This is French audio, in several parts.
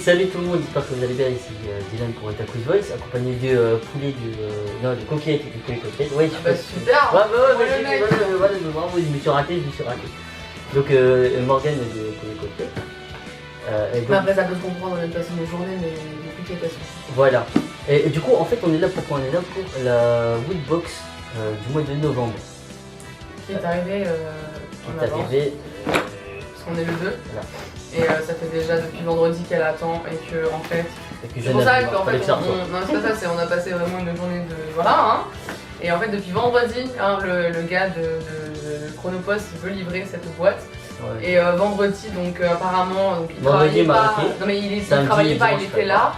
salut tout le monde, j'espère que vous allez bien, ici Dylan pour Otaku Voice, accompagné du poulet non, du coquillette et du poulet coquillette. Ouais, bah super. Bravo, je me suis raté. Donc Morgane de poulet coquillette. Donc... Après ça peut se comprendre, on a passé nos journées, mais depuis qu'il y a passé. Voilà. Et du coup, en fait, on est là pour la Woodbox du mois de novembre. Qui est arrivé parce qu'on est le 2. Voilà. Et ça fait déjà depuis vendredi qu'elle attend et que en fait. C'est pour ça qu'en fait non c'est pas ça, c'est on a passé vraiment une journée de. Voilà hein. Et en fait depuis vendredi, hein, le gars de Chronopost veut livrer cette boîte. Ouais. Et vendredi donc apparemment donc, il travaillait pas. Non mais il travaillait pas, il était là.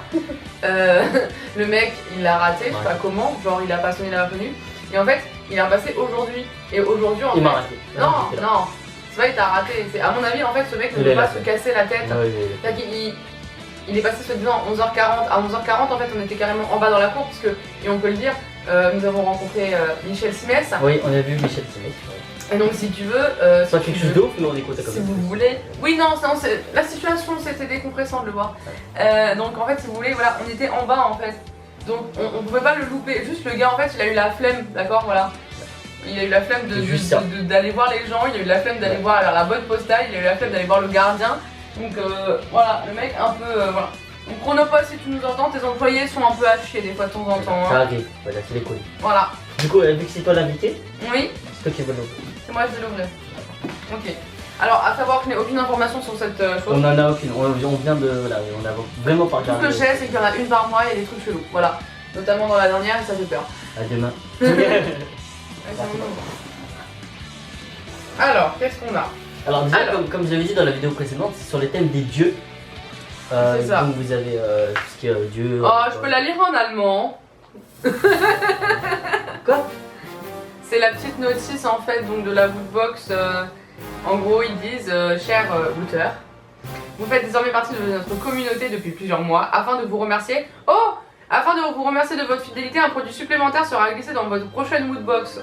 Le mec il l'a raté, je sais pas comment, genre il a pas sonné la revenue. Et en fait il est repassé aujourd'hui. Et aujourd'hui en fait. Il m'a raté. Non. C'est vrai, il t'a raté. À mon avis, en fait, ce mec ne veut pas se casser la tête. Il est passé soi-disant à 11h40. À 11h40, en fait, on était carrément en bas dans la cour, puisque, et on peut le dire, nous avons rencontré Michel Simès. Oui, on a vu Michel Simès. Ouais. Et donc, si tu veux. Soit quelque chose d'autre, mais on écoute comme ça. Si vous voulez. Oui, non, la situation, c'était décompressant de le voir. Donc, en fait, si vous voulez, voilà, on était en bas, en fait. Donc, on pouvait pas le louper. Juste, le gars, en fait, il a eu la flemme, d'accord, voilà. Il a eu la flemme d'aller voir les gens, il a eu la flemme d'aller voir la boîte postale, il a eu la flemme d'aller voir le gardien. Donc voilà, le mec un peu voilà. Donc Chronopost, si tu nous entends, tes employés sont un peu à chier des fois de temps en temps. Ça arrive, voilà, c'est les colis. Voilà. Du coup, vu que c'est toi l'invité, oui. C'est toi qui veux l'ouvrir. C'est moi je vais l'ouvrir. Ok. Alors à savoir que je n'ai aucune information sur cette chose. On en a aucune, on vient de. Voilà, on a vraiment pas regardé. Tout ce que je sais, c'est qu'il y en a une par mois, il y a des trucs chelous. Voilà. Notamment dans la dernière et ça fait peur. À demain. Alors, qu'est-ce qu'on a? Alors déjà, comme j'avais dit dans la vidéo précédente, c'est sur les thèmes des dieux. C'est ça. Donc vous avez tout ce qui est dieu. Oh, je peux la lire en allemand. Quoi? C'est la petite notice en fait donc de la Woodbox. En gros, ils disent, cher Wouter, vous faites désormais partie de notre communauté depuis plusieurs mois afin de vous remercier. Afin de vous remercier de votre fidélité, un produit supplémentaire sera glissé dans votre prochaine Woodbox.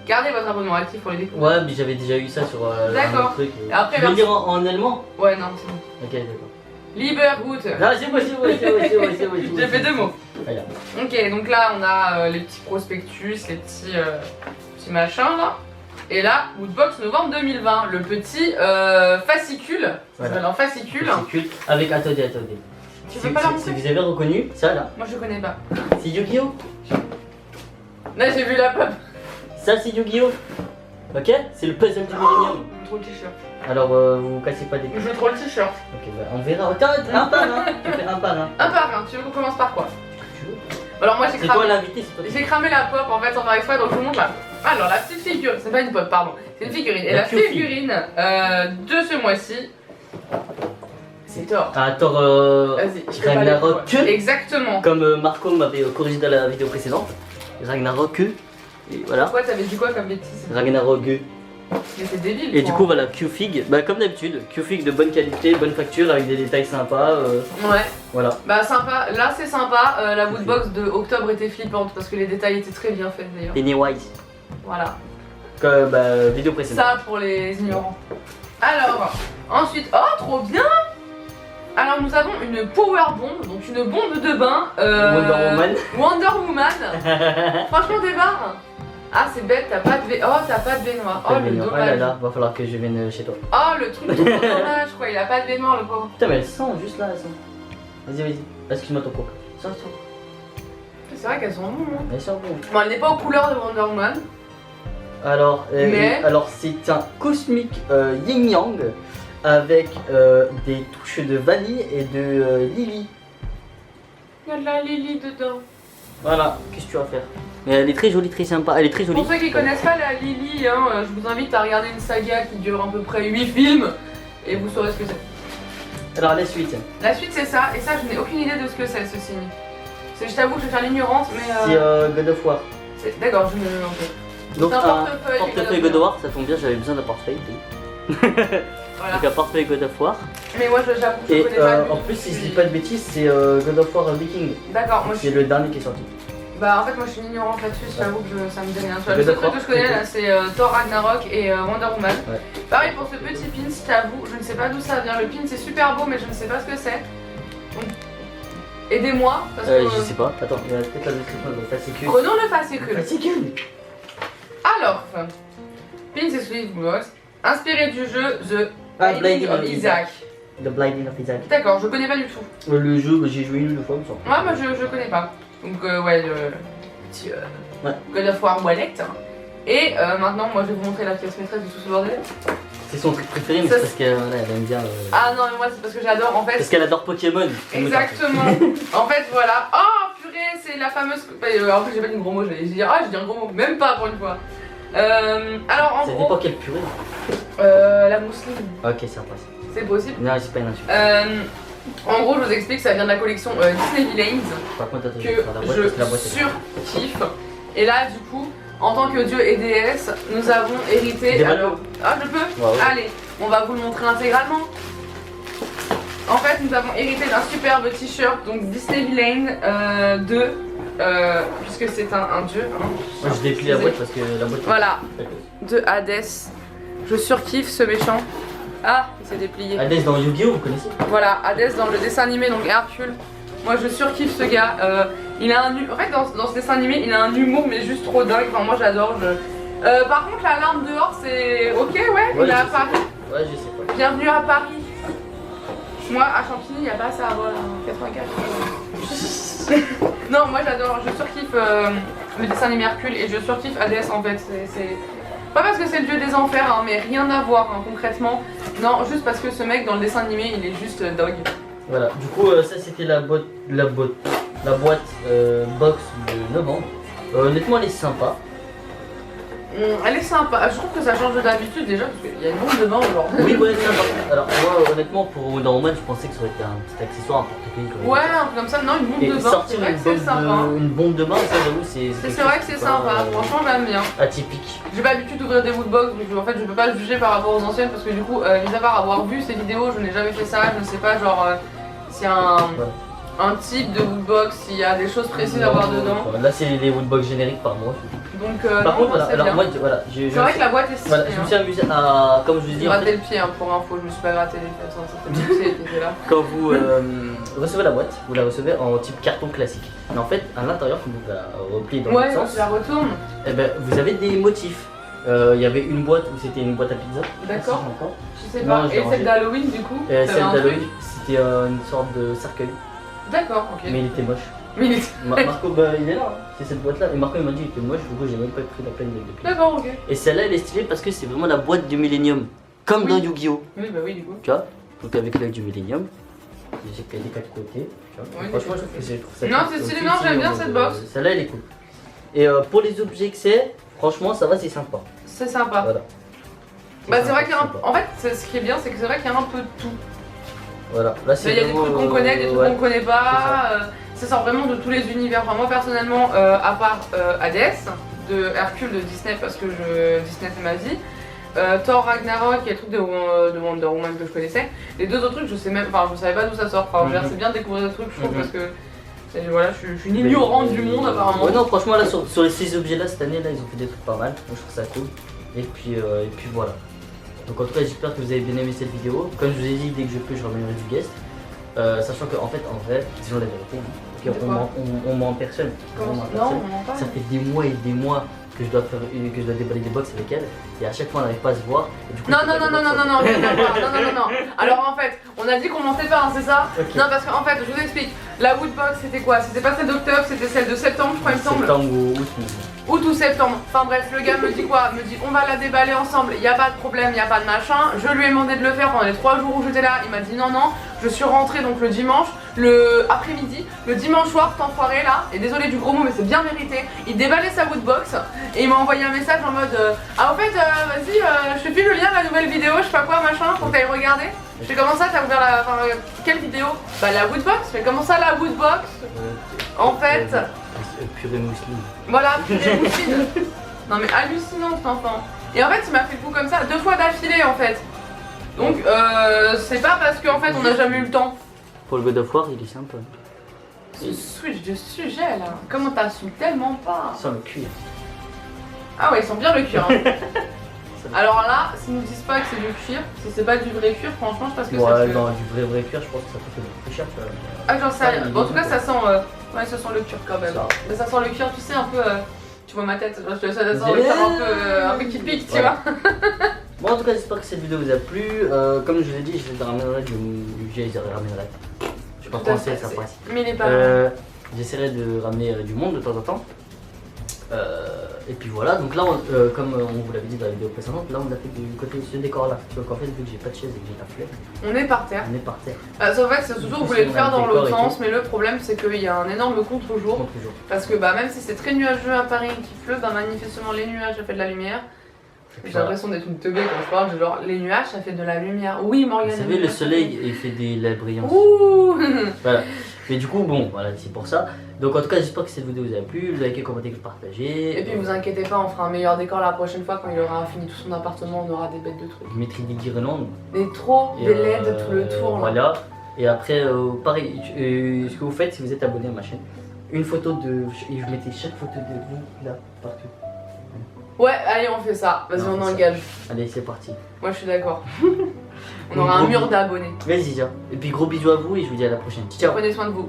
Gardez votre abonnement actif pour les découvrir. Ouais, mais j'avais déjà eu ça sur d'accord. Truc. Après, tu veux le dire en allemand? Ouais, non, c'est bon. Ok, d'accord. Lieber Wouter. Non, c'est bon. J'ai fait 2 mots. Voilà. Ok, donc là, on a les petits prospectus, les petits machins là. Et là, Woodbox novembre 2020, le petit fascicule. Voilà. Ça s'appelle un fascicule. Avec attendez. Tu veux pas la montrer? Si vous avez reconnu, ça là. Moi je connais pas. C'est Yu-Gi-Oh! Là j'ai vu la pop. Ça c'est Yu-Gi-Oh! Ok? C'est le puzzle du millénium. Je veux trop le t-shirt. Alors vous cassez pas des. Je veux trop le t-shirt. Ok, bah on verra. Attends, un par un. Tu fais un par un. Un par un, tu veux qu'on commence par quoi? Tu veux? Alors moi j'ai cramé. C'est toi l'invité, c'est toi. J'ai cramé la pop en fait sans faire exprès, donc je vous montre là. Alors la petite figurine, c'est pas une pop, pardon. C'est une figurine. Et la figurine de ce mois-ci. C'est Thor. Ah, Thor Ragnarok. Exactement. Comme Marco m'avait corrigé dans la vidéo précédente. Ragnarok. Et voilà. Pourquoi t'avais dit quoi comme bêtise? Ragnarok. Mais c'est débile. Et du coup, voilà, Q-Fig. Bah, comme d'habitude, Q-Fig de bonne qualité, bonne facture avec des détails sympas. Ouais. Voilà. Bah, sympa. Là, c'est sympa. La Woodbox de octobre était flippante parce que les détails étaient très bien faits d'ailleurs. Pennywise. Voilà. Comme vidéo précédente. Ça pour les ignorants. Alors, ensuite, oh, trop bien! Alors nous avons une power bomb, donc une bombe de bain. Wonder Woman. Franchement des barres. Ah c'est bête, t'as pas de baignoire. Oh le dommage. Oh là là, va falloir que je vienne chez toi. Oh le truc trop dommage quoi, il a pas de baignoire le pauvre. Putain mais elle sent juste là, elle sent. Vas-y. Excuse-moi ton coca. Sors. C'est vrai qu'elles sont bonnes hein. Elles sont bonnes. Bon elle n'est pas aux couleurs de Wonder Woman. Alors, alors c'est un Cosmic Yin Yang. Avec des touches de vanille et de Lily. Il y a de la Lily dedans. Voilà, qu'est-ce que tu vas faire? Mais elle est très jolie, très sympa, elle est très jolie. Pour ceux qui connaissent pas la Lily, hein, je vous invite à regarder une saga qui dure à peu près 8 films et vous saurez ce que c'est. Alors la suite. La suite c'est ça, et ça je n'ai aucune idée de ce que c'est ce signe. Je t'avoue que je vais faire l'ignorante mais... C'est God of War. D'accord, je me... Donc un portefeuille God of War, ça tombe bien, j'avais besoin d'un portefeuille. Voilà. Donc un portefeuille God of War. Mais moi j'avoue que je connais pas. En plus si je dis pas de bêtises, c'est God of War Viking. D'accord, moi c'est le dernier qui est sorti. Bah en fait moi je suis une ignorante là-dessus, j'avoue que ça me dit rien. Le seul truc que je connais là c'est Thor Ragnarok et Wonder Woman. Ouais. Pareil pour ce petit pin, je t'avoue, je ne sais pas d'où ça vient. Le pin c'est super beau mais je ne sais pas ce que c'est. Aidez-moi parce que... Je sais pas, attends, il y a peut-être la description de fascicule. Prenons le fascicule. Fascicule. Alors, Pins Exclusive Box, inspiré du jeu The Binding of Isaac. The Binding of Isaac. D'accord, je connais pas du tout. Le jeu, j'ai joué une ou deux fois, me semble. Ouais, moi je connais pas. Donc, ouais, le petit God of War Wallet. Et maintenant, moi je vais vous montrer la pièce maîtresse de tout ce bordel. C'est son truc préféré, mais c'est parce qu'elle aime bien. Ah non, mais moi c'est parce que j'adore en fait. Parce qu'elle adore Pokémon. Exactement. En fait, voilà. Oh purée, c'est la fameuse. En fait, j'ai pas dit un gros mot, j'ai dit un gros mot, même pas pour une fois. Alors en gros. Ça dépend quelle purée. La mousseline. Ok, ça passe. C'est possible. Non, c'est pas une insulte. En gros, je vous explique, ça vient de la collection Disney Villains. Par contre, que je surkiffe. Et là, du coup, en tant que dieu et déesse, nous avons hérité. Ah, je peux Allez, on va vous le montrer intégralement. En fait, nous avons hérité d'un superbe t-shirt, donc Disney Villain puisque c'est un dieu. Hein. Moi, je déplie la boîte parce que la boîte. Voilà, de Hadès. Je surkiffe ce méchant. Ah, il s'est déplié. Hadès dans Yu-Gi-Oh, vous connaissez? Voilà, Hadès dans le dessin animé, donc Hercule. Moi je surkiffe ce gars. Il a en fait, dans ce dessin animé, il a un humour, mais juste trop dingue. Enfin, moi j'adore. Par contre, la lampe dehors, c'est ok, ouais, il est à Paris. Ouais, je sais pas. Bienvenue à Paris. Moi, à Champigny, il n'y a pas ça, voilà, 84. Non, moi j'adore, je surkiffe le dessin animé Hercule et je surkiffe Hadès en fait. C'est pas parce que c'est le dieu des enfers, hein, mais rien à voir hein, concrètement. Non, juste parce que ce mec dans le dessin animé, il est juste dog. Voilà, du coup, ça c'était la boîte box de novembre. Honnêtement, elle est sympa. Elle est sympa, je trouve que ça change d'habitude déjà parce qu'il y a une bombe de bain aujourd'hui. Oui, ouais, sympa. Alors, moi, honnêtement, pour Wonder je pensais que ça aurait été un petit accessoire, un porte-clés. Ouais, un peu comme ça, non, une bombe de bain, c'est vrai que c'est sympa. Une bombe de bain, ça, j'avoue, c'est vrai que c'est sympa, franchement, j'aime bien. Atypique. J'ai pas l'habitude d'ouvrir des woodbox, donc en fait, je peux pas juger par rapport aux anciennes parce que du coup, mis à part avoir vu ces vidéos, je n'ai jamais fait ça, je ne sais pas, genre, s'il y a un type de woodbox, s'il y a des choses précises à voir dedans. Là, c'est les woodbox génériques par mois. Donc, par contre, voilà, alors moi, voilà, c'est vrai que la boîte est stylée. Voilà, je me suis amusé à, comme je vous ai dit, gratté le pied hein, pour info, je me suis pas gratté les fesses, c'était bien qui était là. Quand vous recevez la boîte, vous la recevez en type carton classique. Mais en fait, à l'intérieur, quand vous la repliez dans le sens, tu la retournes. Et ben, vous avez des motifs. Il y avait une boîte où c'était une boîte à pizza. D'accord. Je sais pas. Et celle d'Halloween du coup celle d'Halloween, c'était une sorte de cercueil. D'accord, ok. Mais il était moche. Marco, il est là, hein. C'est cette boîte là. Et Marco il m'a dit qu'il était moche, du coup j'ai même pas pris la peine de le. D'accord, ok. Et celle-là elle est stylée parce que c'est vraiment la boîte du Millennium. Comme dans Yu-Gi-Oh! Oui, bah oui, du coup. Tu vois? Donc avec l'œil du Millennium. J'ai fait des quatre côtés. Franchement, je trouve ça. Non, c'est stylé, non, j'aime bien cette box. Celle-là elle est cool. Et pour les objets que c'est, franchement ça va, c'est sympa. C'est sympa. Voilà. Bah c'est vrai qu'il y a un... En fait, ce qui est bien, c'est que c'est vrai qu'il y a un peu de tout. Voilà, là c'est. Il y a des trucs qu'on connaît, des trucs qu'on connaît pas. Ça sort vraiment de tous les univers. Enfin, moi personnellement, à part Hadès, de Hercule de Disney, parce que Disney c'est ma vie. Thor Ragnarok et le truc de Wonder Woman que je connaissais. Les deux autres trucs, je sais même, enfin, je savais pas d'où ça sort. Enfin, c'est bien de découvrir des trucs, je trouve, parce que voilà, je suis une ignorante du monde apparemment. Ouais, non, franchement, là sur les 6 objets là cette année, là, ils ont fait des trucs pas mal. Moi, je trouve ça cool. Et puis voilà. Donc en tout cas, j'espère que vous avez bien aimé cette vidéo. Comme je vous ai dit, dès que je peux, je ramènerai du guest. Sachant qu'en fait, en vrai, disons la vérité, on ment en personne. Non, on ment pas. Ça fait des mois et des mois que je dois déballer des box avec elle, et à chaque fois on n'arrive pas à se voir. Et du coup, non. Alors en fait, on a dit qu'on mentait pas, hein, c'est ça? Non, parce qu'en fait, je vous explique. La woodbox, c'était quoi? C'était pas celle d'octobre, c'était celle de septembre, je crois, il me semble. Septembre ou août. Août ou septembre. Enfin bref, le gars me dit quoi? Me dit on va la déballer ensemble, y a pas de problème, y a pas de machin. Je lui ai demandé de le faire pendant les 3 jours où j'étais là. Il m'a dit non. Je suis rentrée donc le dimanche, le après-midi, le dimanche soir, cet enfoiré là. Et désolé du gros mot, mais c'est bien mérité. Il déballait sa woodbox et il m'a envoyé un message en mode ah, au fait, vas-y, je te file le lien de la nouvelle vidéo, je sais pas quoi, machin, pour que t'ailles regarder. Je fais comment ça, t'as ouvert la. Enfin, quelle vidéo? Bah, la woodbox. Je fais comment ça, la woodbox? En fait. Purée mousseline. Voilà, purée mousseline. Non, mais hallucinant cet enfant. Et en fait, il m'a fait le coup comme ça, 2 fois d'affilée en fait. Donc, c'est pas parce qu'en fait, on a jamais eu le temps. Pour le God of War, il est sympa. Ce switch de sujet là, comment t'as su tellement pas? Sans le cuir. Ah ouais, ils sont bien le cuir. Hein. Alors là, s'ils nous disent pas que c'est du cuir, si c'est pas du vrai cuir, franchement, je pense que ouais, ça. Non, du vrai cuir, je pense que ça peut être plus cher. Ah, j'en sais rien. Bon, en tout cas, ça sent. Ouais, ça sent le cuir quand même. Mais ça sent le cuir, tu sais, un peu. Tu vois ma tête, ça sent le cuir un peu qui pique, tu vois. Bon, en tout cas, j'espère que cette vidéo vous a plu. Comme je vous ai dit, je les ramènerai je sais pas français, ça passe. Mais il est pas j'essaierai de ramener du monde de temps en temps. Et puis voilà, donc là, comme on vous l'avait dit dans la vidéo précédente, là on a fait du côté ce décor là. Donc en fait, vu que j'ai pas de chaise et que j'ai la flemme, on est par terre. On est par terre. En fait, c'est toujours, vous voulez le faire dans l'autre sens, mais le problème c'est qu'il y a un énorme contre-jour. Parce que même si c'est très nuageux à Paris et qu'il pleut, manifestement les nuages ça fait de la lumière. J'ai l'impression d'être une teubée quand je parle, genre les nuages ça fait de la lumière. Oui, Morgane. Vous savez, le soleil il fait la brillance. Ouh. Voilà. Mais du coup, bon, voilà, c'est pour ça. Donc en tout cas, j'espère que cette vidéo vous a plu. Likez, commentez, partagez. Et puis vous inquiétez pas, on fera un meilleur décor la prochaine fois quand il aura fini tout son appartement, on aura des bêtes de trucs. Je mettrai des guirlandes. Des LED tout le tour là. Voilà. Et après, pareil, ce que vous faites si vous êtes abonné à ma chaîne, une photo de. Et je mettais chaque photo de vous là, partout. Ouais, allez, on fait ça. Vas-y, on engage. Allez, c'est parti. Moi, je suis d'accord. On aura un mur d'abonnés. Vas-y, tiens. Et puis gros bisous à vous et je vous dis à la prochaine. Ciao. Prenez soin de vous.